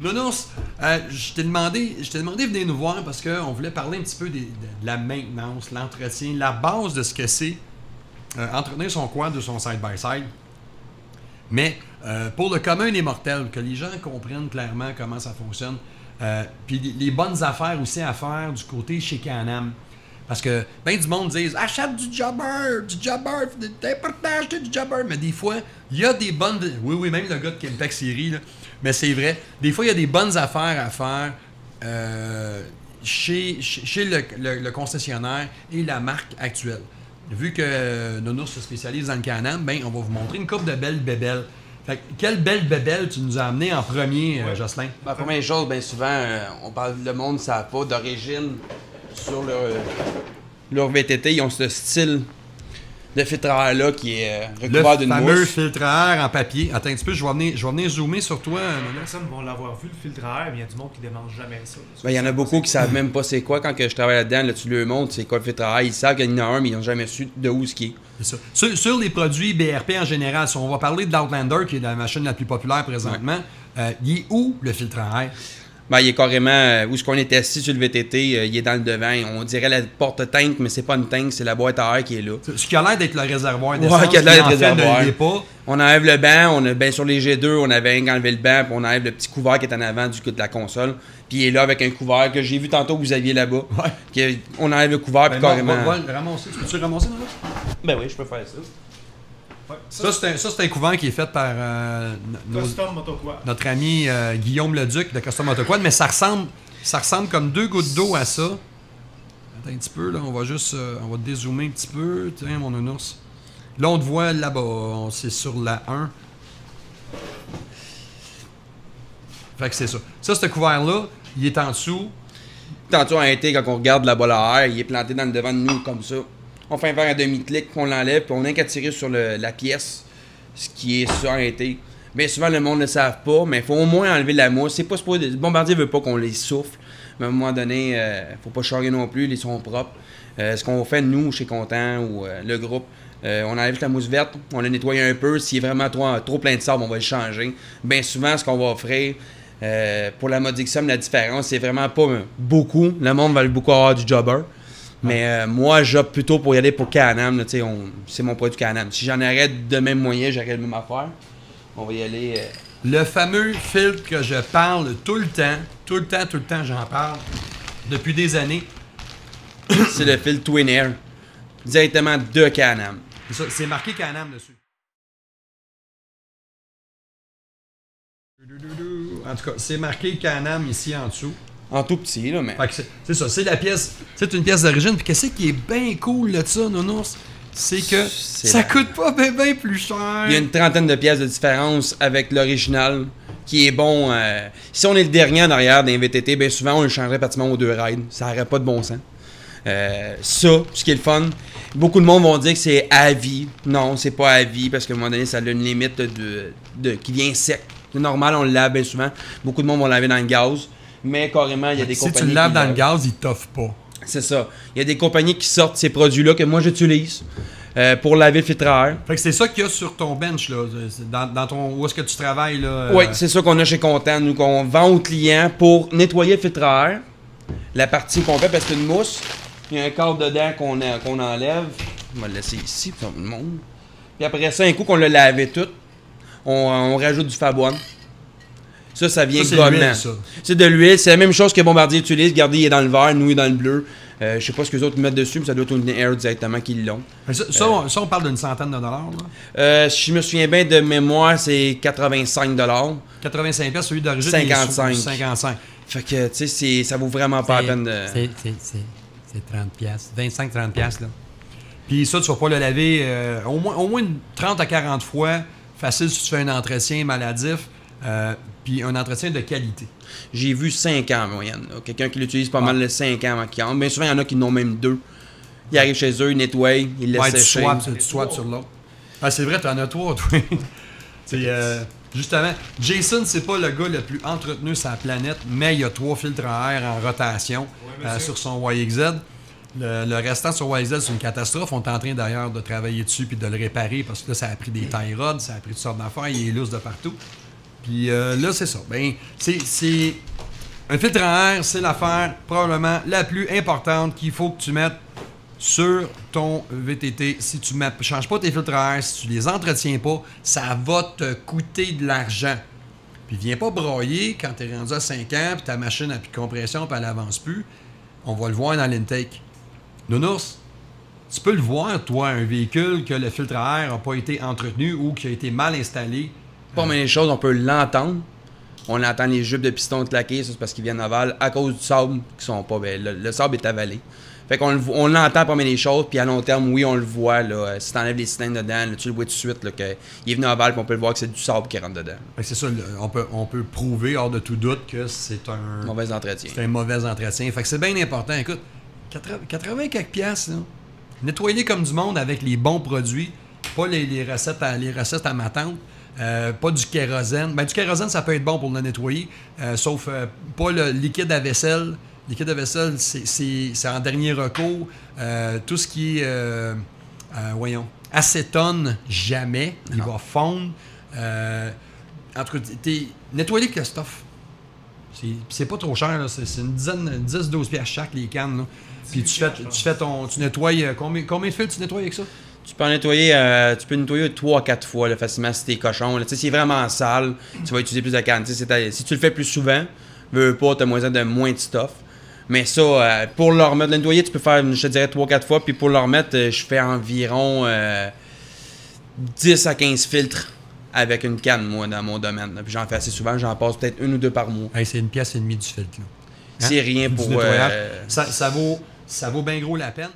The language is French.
Nounours, je t'ai demandé de venir nous voir parce qu'on voulait parler un petit peu de la maintenance, l'entretien, la base de ce que c'est entretenir son quad ou son side-by-side. Mais pour le commun des mortels, que les gens comprennent clairement comment ça fonctionne, puis les bonnes affaires aussi à faire du côté chez Can-Am. Parce que ben du monde disent achète du jobber, c'est important d'acheter du jobber. Mais des fois, il y a des bonnes. Oui, même le gars de Kentucky Siri, là. Mais c'est vrai. Des fois, il y a des bonnes affaires à faire chez le concessionnaire et la marque actuelle. Vu que Nounours se spécialise dans le Can-Am, ben on va vous montrer une couple de belles bébelles. Fait que, quelle belle bébelle tu nous as amené en premier, Jocelyn? La première chose, bien souvent, on parle, le monde ne savent pas d'origine sur leur VTT, ils ont ce style de filtre à air là qui est recouvert d'une mousse. Le fameux filtre à air en papier. Attends un petit peu, je vais venir zoomer sur toi. Les personnes vont l'avoir vu, le filtre à air, mais il y a du monde qui ne demande jamais ça. Ben, il y en a beaucoup qui ne savent même pas c'est quoi. Quand que je travaille là-dedans, là, tu leur montres c'est quoi le filtre à air. Ils savent qu'il y en a un, mais ils n'ont jamais su de où ce qui est. C'est ça. Sur les produits BRP en général, si on va parler de l'Outlander, qui est la machine la plus populaire présentement, il est où le filtre à air? Ben, il est carrément où est-ce qu'on est assis sur le VTT, il est dans le devant. On dirait la porte tank, mais c'est pas une tank, c'est la boîte à air qui est là. Ce qui a l'air d'être le réservoir d'essence. Ouais, qui a l'air d'être le réservoir. Ne l'est pas. On enlève le banc, sur les G2, on avait enlevé le banc, puis on enlève le petit couvert qui est en avant de la console. Puis il est là avec un couvert que j'ai vu tantôt que vous aviez là-bas. Ouais. On enlève le couvert, puis carrément. Ramasser. Tu peux-tu ramasser, non? Ben oui, je peux faire ça. Ouais. Ça, c'est un couvent qui est fait par notre ami Guillaume Leduc de Custom Motoquad, mais ça ressemble comme 2 gouttes d'eau à ça. Attends un petit peu, là, on va dézoomer un petit peu. Tiens, mon nounours. Là, on te voit là-bas, c'est sur la 1. Fait que c'est ça. Ça, ce couvert-là, il est en dessous. Tantôt, en été, quand on regarde la bolle à air, il est planté dans le devant de nous, comme ça. On fait un verre à demi-clic, on l'enlève, puis on n'a qu'à tirer sur la pièce, ce qui est ça en été. Bien souvent, le monde ne le savent pas, mais il faut au moins enlever la mousse. C'est pas supposé. Le bombardier veut pas qu'on les souffle, mais à un moment donné, faut pas charrier non plus, ils sont propres. Ce qu'on fait, nous, chez Content ou le groupe, on enlève la mousse verte, on la nettoie un peu. S'il est vraiment trop plein de sable, on va le changer. Bien souvent, ce qu'on va offrir, pour la modique somme, la différence, c'est vraiment pas beaucoup. Le monde va beaucoup avoir du jobber. Mais moi, j'opte plutôt pour y aller pour Can-Am. C'est mon produit Can-Am. Si j'en arrête de même moyen, j'aurais le même affaire. On va y aller. Le fameux filtre que je parle tout le temps, j'en parle depuis des années. C'est le filtre Twin Air. Directement de Can-Am. C'est marqué Can-Am dessus. En tout cas, c'est marqué Can-Am ici en dessous. En tout petit, là, mais... C'est ça, c'est la pièce, c'est une pièce d'origine. Puis qu'est-ce qui est bien cool de ça, Nounours? C'est que ça coûte pas bien plus cher. Il y a une trentaine de pièces de différence avec l'original, qui est bon. Si on est le dernier en arrière d'un VTT, bien souvent, on le changerait pratiquement aux 2 rides. Ça n'aurait pas de bon sens. Ce qui est le fun, beaucoup de monde vont dire que c'est à vie. Non, c'est pas à vie, parce qu'à un moment donné, ça a une limite qui vient sec. C'est normal, on le lave bien souvent. Beaucoup de monde vont laver dans le gaz. Mais carrément, il y a des compagnies. Si tu le laves dans le gaz, il t'offre pas. C'est ça. Il y a des compagnies qui sortent ces produits-là que moi j'utilise pour laver le filtre à air. Fait que c'est ça qu'il y a sur ton bench, là. Où est-ce que tu travailles, là? Oui, c'est ça qu'on a chez Content. Nous, qu'on vend aux clients pour nettoyer le filtre à air. La partie qu'on fait, parce que c'est une mousse. Il y a un cadre dedans qu'on enlève. On va le laisser ici, pour tout le monde. Puis après ça, un coup qu'on l'a lavé tout, on rajoute du Fab1. Ça vient gommant. C'est de l'huile. C'est la même chose que Bombardier utilise. Regardez, il est dans le vert, nous, il est dans le bleu. Je sais pas ce que les autres mettent dessus, mais ça doit être une Air directement qu'ils l'ont. Ça, on parle d'une centaine de dollars, là? Si je me souviens bien de mémoire, c'est 85 $. 85$, celui d'origine, 55. 55. Fait que, tu sais, ça vaut vraiment pas la peine de... C'est 30$. 25-30$, là. Puis ça, tu vas pas le laver au moins 30 à 40 fois. Facile si tu fais un entretien maladif. Puis un entretien de qualité. J'ai vu 5 ans en moyenne. Quelqu'un qui l'utilise pas mal de 5 ans avant qu'il entre. Bien souvent, il y en a qui n'ont même 2. Ils arrivent chez eux, ils nettoient, ils laissent sécher. Tu swaps sur l'autre. Ah, c'est vrai, tu en as 3, toi. Justement, Jason, c'est pas le gars le plus entretenu sur la planète, mais il y a 3 filtres à air en rotation sur son YXZ. Le restant sur YXZ, c'est une catastrophe. On est en train d'ailleurs de travailler dessus puis de le réparer parce que là, ça a pris des tie rods, ça a pris toutes sortes d'affaires, il est loose de partout. Puis là, c'est ça. Ben, c'est un filtre à air, c'est l'affaire probablement la plus importante qu'il faut que tu mettes sur ton VTT. Si tu ne changes pas tes filtres à air, si tu les entretiens pas, ça va te coûter de l'argent. Puis viens pas broyer quand tu es rendu à 5 ans, puis ta machine n'a plus de compression, puis elle avance plus. On va le voir dans l'intake. Nounours, tu peux le voir, toi, un véhicule que le filtre à air n'a pas été entretenu ou qui a été mal installé. Pas mal les choses, on peut l'entendre. On entend les jupes de piston claquer, ça c'est parce qu'ils viennent aval à cause du sable qui sont pas. Ben, le sable est avalé. Fait qu'on l'entend pas mal les choses, puis à long terme, oui, on le voit. Là, si t'enlèves les cylindres dedans, là, tu le vois tout de suite qu'il est venu aval, puis on peut le voir que c'est du sable qui rentre dedans. C'est ça, on peut prouver hors de tout doute que c'est un mauvais entretien. C'est un mauvais entretien. Fait que c'est bien important. Écoute, 80 quelques piastres, là. Nettoyer comme du monde avec les bons produits, pas les recettes à ma tante. Pas du kérosène. Ben, du kérosène, ça peut être bon pour le nettoyer, sauf pas le liquide à vaisselle. Le liquide à vaisselle, c'est en dernier recours. Tout ce qui est, acétone, jamais. Il va fondre. En tout cas, nettoyer avec le stuff. C'est pas trop cher, là. C'est une dizaine, 10-12 piastres chaque, les cannes. Là. Puis tu nettoies, combien de fils tu nettoies avec ça? Tu peux nettoyer 3-4 fois là, facilement si t'es cochon. Si c'est vraiment sale, tu vas utiliser plus de cannes. Si tu le fais plus souvent, veux pas, t'as moins de stuff. Mais ça, pour le remettre, le nettoyer, tu peux faire, je te dirais, 3-4 fois. Puis pour le remettre, je fais environ 10 à 15 filtres avec une canne, moi, dans mon domaine. Puis j'en fais assez souvent, j'en passe peut-être 1 ou 2 par mois. Hey, c'est 1,5 pièce du filtre. Là. C'est rien pour... Ça vaut bien gros la peine.